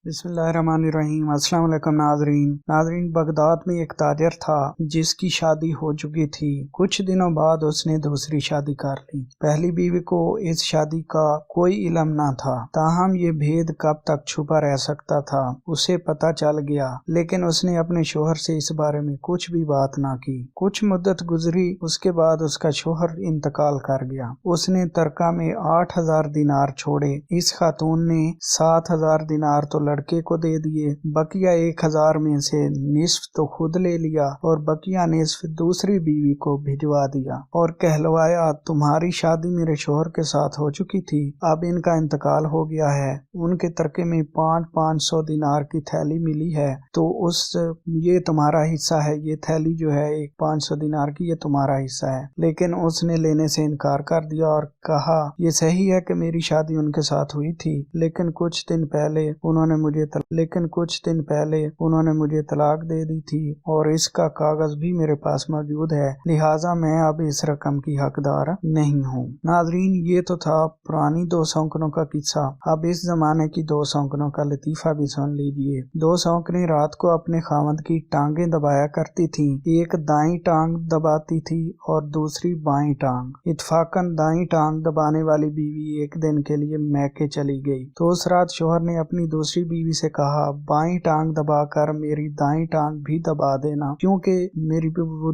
بسم اللہ الرحمن الرحیم۔ السلام علیکم ناظرین بغداد میں ایک تاجر تھا جس کی شادی ہو چکی تھی۔ کچھ دنوں بعد اس نے دوسری شادی کر لی۔ پہلی بیوی کو اس شادی کا کوئی علم نہ تھا، تاہم یہ بھید کب تک چھپا رہ سکتا تھا، اسے پتہ چل گیا، لیکن اس نے اپنے شوہر سے اس بارے میں کچھ بھی بات نہ کی۔ کچھ مدت گزری، اس کے بعد اس کا شوہر انتقال کر گیا۔ اس نے ترکہ میں 8,000 دینار چھوڑے۔ اس خاتون نے 7,000 دینار تو لڑکے کو دے دیے، بقیہ 1,000 میں سے نصف تو خود لے لیا اور بقیہ نصف دوسری بیوی کو بھجوا دیا اور کہلوایا تمہاری شادی میرے شوہر کے ساتھ ہو چکی تھی، اب ان کا انتقال ہو گیا ہے، ان کے ترکے میں 500 دینار کی تھیلی ملی ہے تو یہ تمہارا حصہ ہے، یہ تھیلی جو ہے 500 دینار کی، یہ تمہارا حصہ ہے۔ لیکن اس نے لینے سے انکار کر دیا اور کہا یہ صحیح ہے کہ میری شادی ان کے ساتھ ہوئی تھی، لیکن کچھ دن پہلے انہوں نے مجھے طلاق دے دی تھی اور اس کا کاغذ بھی میرے پاس موجود ہے، لہٰذا میں اب اس رقم کی حقدار نہیں ہوں۔ ناظرین، یہ تو تھا پرانی 2 سونکنوں کا قصہ۔ اب اس زمانے کی 2 سونکنوں کا لطیفہ بھی سن لیجئے۔ 2 سونکنیں رات کو اپنے خاوند کی ٹانگیں دبایا کرتی تھیں، ایک دائیں ٹانگ دباتی تھی اور دوسری بائیں ٹانگ۔ اتفاقاً دائیں ٹانگ دبانے والی بیوی ایک دن کے لیے میکے چلی گئی تو اس رات شوہر نے اپنی دوسری بیوی سے کہا بائیں ٹانگ دبا کر میری دائیں ٹانگ بھی دبا دینا، کیونکہ میری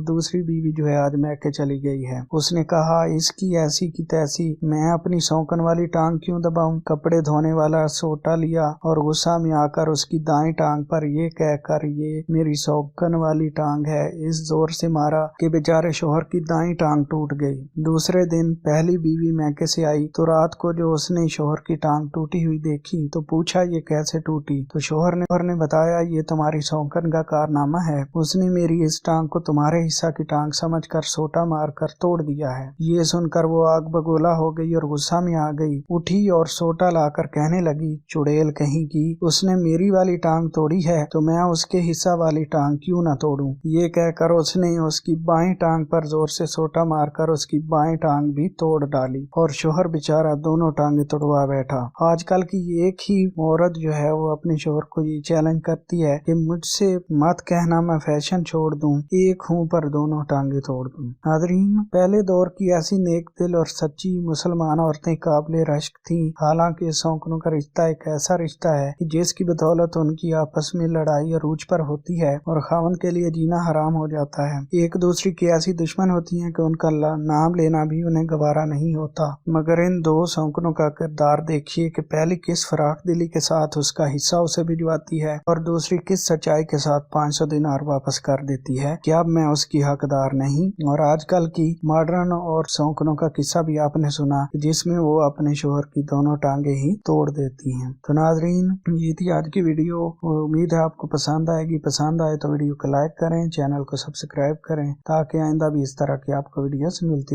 دوسری بیوی جو ہے آج میکے چلی گئی ہے۔ اس نے کہا اس کی ایسی کی تیسی، میں اپنی سونکن والی ٹانگ کیوں دباؤں؟ کپڑے دھونے والا سوٹا لیا اور غصہ میں آ کر اس کی دائیں ٹانگ پر یہ کہہ کر یہ میری سونکن والی ٹانگ ہے اس زور سے مارا کہ بیچارے شوہر کی دائیں ٹانگ ٹوٹ گئی۔ دوسرے دن پہلی بیوی میکے سے آئی تو رات کو جو اس نے شوہر کی ٹانگ ٹوٹی ہوئی دیکھی تو پوچھا یہ کیسے ٹوٹی؟ تو شوہر نے بتایا یہ تمہاری سونکن کا کارنامہ ہے، اس نے میری اس ٹانگ کو تمہارے حصہ کی ٹانگ سمجھ کر سوٹا مار کر توڑ دیا ہے۔ یہ سن کر وہ آگ بگولا ہو گئی اور غصہ میں آ گئی، اٹھی اور سوٹا لا کر کہنے لگی چڑیل کہیں کی، اس نے میری والی ٹانگ توڑی ہے تو میں اس کے حصہ والی ٹانگ کیوں نہ توڑوں؟ یہ کہہ کر اس نے اس کی بائیں ٹانگ پر زور سے سوٹا مار کر اس کی بائیں ٹانگ بھی توڑ ڈالی اور شوہر بیچارہ دونوں ٹانگیں توڑوا بیٹھا۔ آج کل کی ایک ہی عورت جو ہے وہ اپنے شوہر کو یہ چیلنج کرتی ہے کہ مجھ سے مت کہنا میں فیشن چھوڑ دوں، ایک ہوں پر دونوں ٹانگیں توڑ دوں۔ ناظرین، پہلے دور کی ایسی نیک دل اور سچی مسلمان عورتیں قابل رشک تھیں، حالانکہ سونکنوں کا رشتہ ایک ایسا رشتہ ہے کہ جس کی بدولت ان کی آپس میں لڑائی عروج پر ہوتی ہے اور خاوند کے لیے جینا حرام ہو جاتا ہے۔ ایک دوسری کی ایسی دشمن ہوتی ہیں کہ ان کا نام لینا بھی انہیں گوارا نہیں ہوتا۔ مگر ان 2 سونکنوں کا کردار دیکھیے کہ پہلی کس فراخ دلی کے ساتھ اس کا حصہ اسے بھجواتی ہے اور دوسری کس سچائی کے ساتھ 500 دینار واپس کر دیتی ہے کہ اب میں اس کی حقدار نہیں۔ اور آج کل کی ماڈرن اور سونکنوں کا قصہ بھی آپ نے سنا جس میں وہ اپنے شوہر کی دونوں ٹانگیں ہی توڑ دیتی ہیں۔ تو ناظرین، یہ تھی آج کی ویڈیو، امید ہے آپ کو پسند آئے گی۔ پسند آئے تو ویڈیو کو لائک کریں، چینل کو سبسکرائب کریں تاکہ آئندہ بھی اس طرح کی آپ کو ویڈیوز ملتی